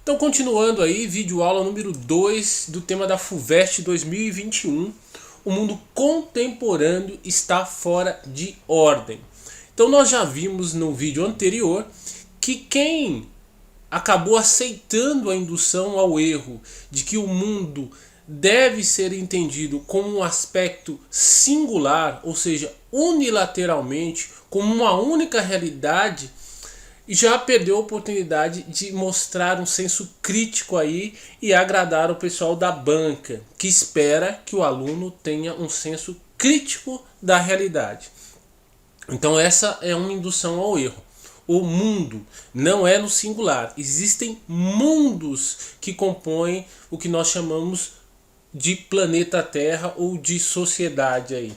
Então, continuando aí, vídeo aula número 2 do tema da FUVEST 2021. O mundo contemporâneo está fora de ordem. Então, nós já vimos no vídeo anterior que quem acabou aceitando a indução ao erro de que o mundo deve ser entendido como um aspecto singular, ou seja, unilateralmente, como uma única realidade, já perdeu a oportunidade de mostrar um senso crítico aí e agradar o pessoal da banca, que espera que o aluno tenha um senso crítico da realidade. Então essa é uma indução ao erro. O mundo não é no singular. Existem mundos que compõem o que nós chamamos de planeta Terra ou de sociedade aí.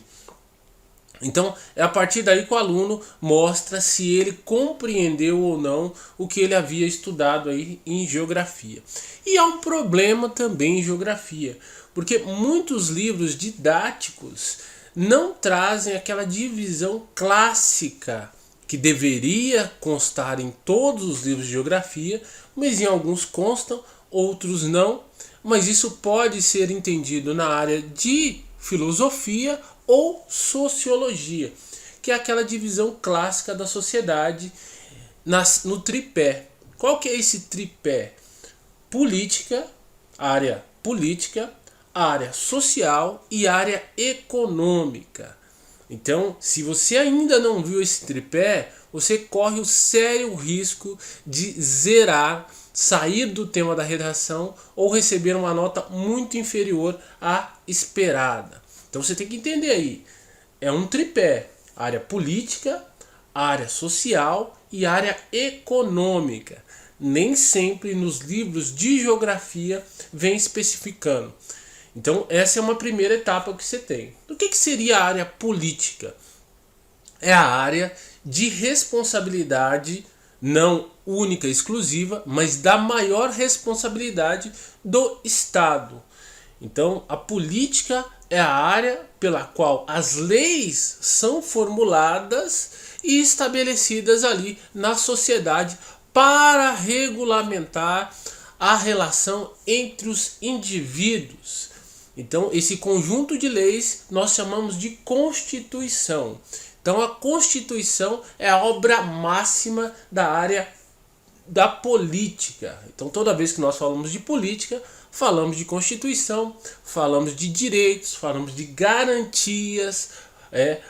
Então é a partir daí que o aluno mostra se ele compreendeu ou não o que ele havia estudado aí em geografia. E há um problema também em geografia, porque muitos livros didáticos não trazem aquela divisão clássica que deveria constar em todos os livros de geografia, mas em alguns constam, outros não. Mas isso pode ser entendido na área de filosofia ou sociologia, que é aquela divisão clássica da sociedade no tripé. Qual que é esse tripé? Política, área política, área social e área econômica. Então, se você ainda não viu esse tripé, você corre o sério risco de zerar, sair do tema da redação ou receber uma nota muito inferior à esperada. Então você tem que entender aí, é um tripé, área política, área social e área econômica. Nem sempre nos livros de geografia vem especificando. Então essa é uma primeira etapa que você tem. O que seria a área política? É a área de responsabilidade não única e exclusiva, mas da maior responsabilidade do Estado. Então a política é a área pela qual as leis são formuladas e estabelecidas ali na sociedade para regulamentar a relação entre os indivíduos. Então esse conjunto de leis nós chamamos de Constituição. Então a Constituição é a obra máxima da área da política. Então toda vez que nós falamos de política, falamos de Constituição, falamos de direitos, falamos de garantias,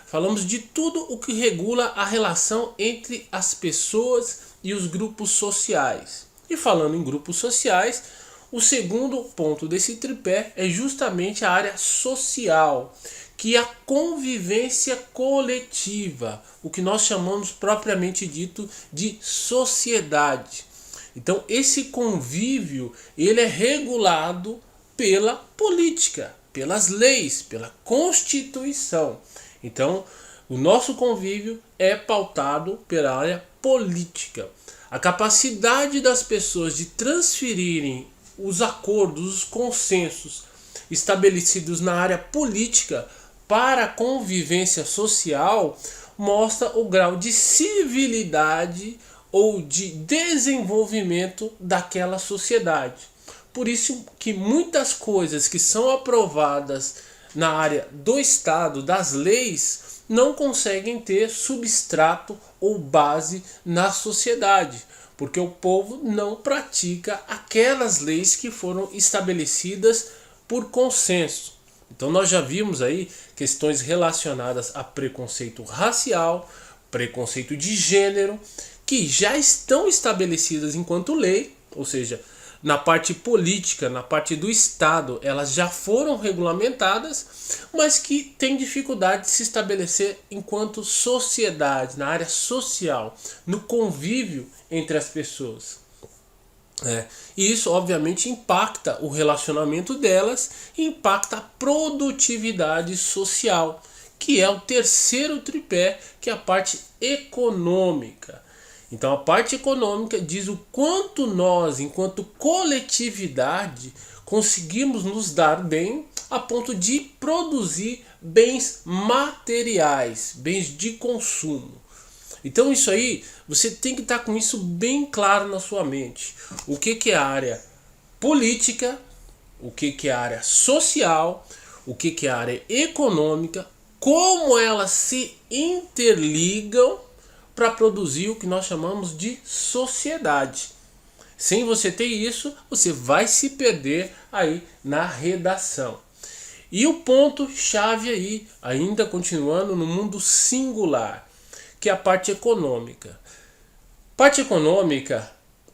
falamos de tudo o que regula a relação entre as pessoas e os grupos sociais. E falando em grupos sociais, o segundo ponto desse tripé é justamente a área social, que é a convivência coletiva, o que nós chamamos propriamente dito de sociedade. Então esse convívio ele é regulado pela política, pelas leis, pela Constituição. Então o nosso convívio é pautado pela área política. A capacidade das pessoas de transferirem os acordos, os consensos estabelecidos na área política para a convivência social mostra o grau de civilidade ou de desenvolvimento daquela sociedade. Por isso que muitas coisas que são aprovadas na área do Estado, das leis, não conseguem ter substrato ou base na sociedade, porque o povo não pratica aquelas leis que foram estabelecidas por consenso. Então nós já vimos aí questões relacionadas a preconceito racial, preconceito de gênero, que já estão estabelecidas enquanto lei, ou seja, na parte política, na parte do Estado, elas já foram regulamentadas, mas que têm dificuldade de se estabelecer enquanto sociedade, na área social, no convívio entre as pessoas. E isso obviamente impacta o relacionamento delas e impacta a produtividade social, que é o terceiro tripé, que é a parte econômica. Então a parte econômica diz o quanto nós, enquanto coletividade, conseguimos nos dar bem a ponto de produzir bens materiais, bens de consumo. Então isso aí, você tem que estar com isso bem claro na sua mente. O que é a área política, o que é a área social, o que é a área econômica, como elas se interligam para produzir o que nós chamamos de sociedade. Sem você ter isso, você vai se perder aí na redação. E o ponto chave aí, ainda continuando no mundo singular, que é a parte econômica. Parte econômica,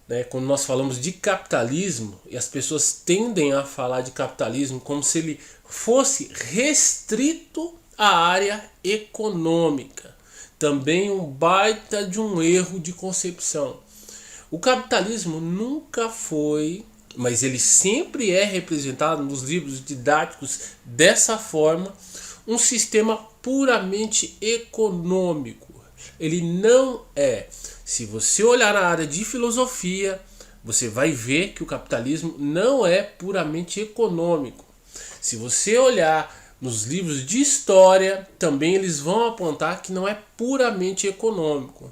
né, quando nós falamos de capitalismo, e as pessoas tendem a falar de capitalismo como se ele fosse restrito à área econômica. Também um baita de um erro de concepção. O capitalismo nunca foi, mas ele sempre é representado nos livros didáticos dessa forma, um sistema puramente econômico. Ele não é. Se você olhar na área de filosofia, você vai ver que o capitalismo não é puramente econômico. Se você olhar nos livros de história, também eles vão apontar que não é puramente econômico.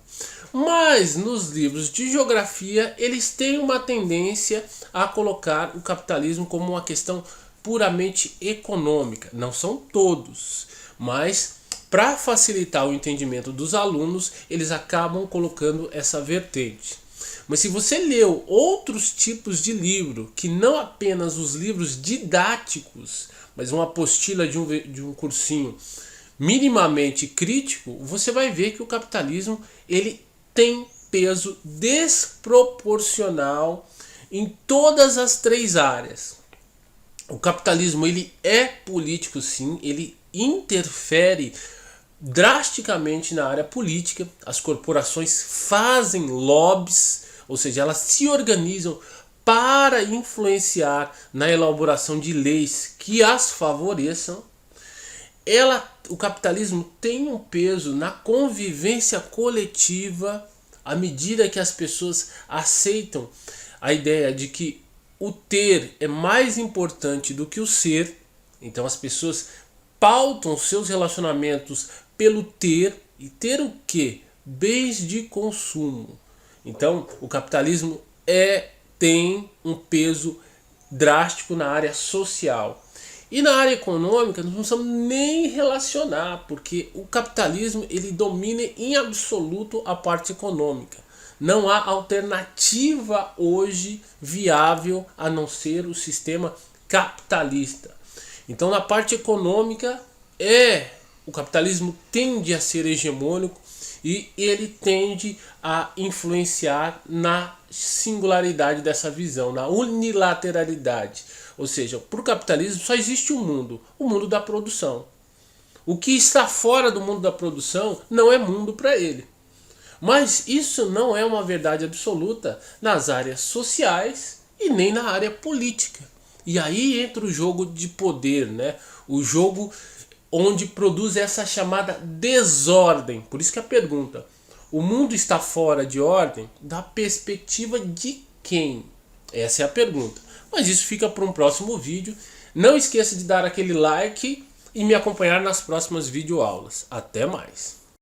Mas nos livros de geografia, eles têm uma tendência a colocar o capitalismo como uma questão puramente econômica. Não são todos, mas para facilitar o entendimento dos alunos, eles acabam colocando essa vertente. Mas se você leu outros tipos de livro, que não apenas os livros didáticos, mas uma apostila de um cursinho minimamente crítico, você vai ver que o capitalismo ele tem peso desproporcional em todas as três áreas. O capitalismo ele é político sim, ele interfere drasticamente na área política. As corporações fazem lobbies, ou seja, elas se organizam para influenciar na elaboração de leis que as favoreçam. O capitalismo tem um peso na convivência coletiva à medida que as pessoas aceitam a ideia de que o ter é mais importante do que o ser. Então as pessoas pautam seus relacionamentos pelo ter. E ter o quê? Bens de consumo. Então o capitalismo tem um peso drástico na área social. E na área econômica nós não precisamos nem relacionar, porque o capitalismo ele domina em absoluto a parte econômica. Não há alternativa hoje viável a não ser o sistema capitalista. Então na parte econômica o capitalismo tende a ser hegemônico e ele tende a influenciar na singularidade dessa visão, na unilateralidade. Ou seja, para o capitalismo só existe um mundo, o mundo da produção. O que está fora do mundo da produção não é mundo para ele. Mas isso não é uma verdade absoluta nas áreas sociais e nem na área política. E aí entra o jogo de poder, né? O jogo onde produz essa chamada desordem. Por isso que a pergunta: o mundo está fora de ordem? Da perspectiva de quem? Essa é a pergunta. Mas isso fica para um próximo vídeo. Não esqueça de dar aquele like e me acompanhar nas próximas videoaulas. Até mais!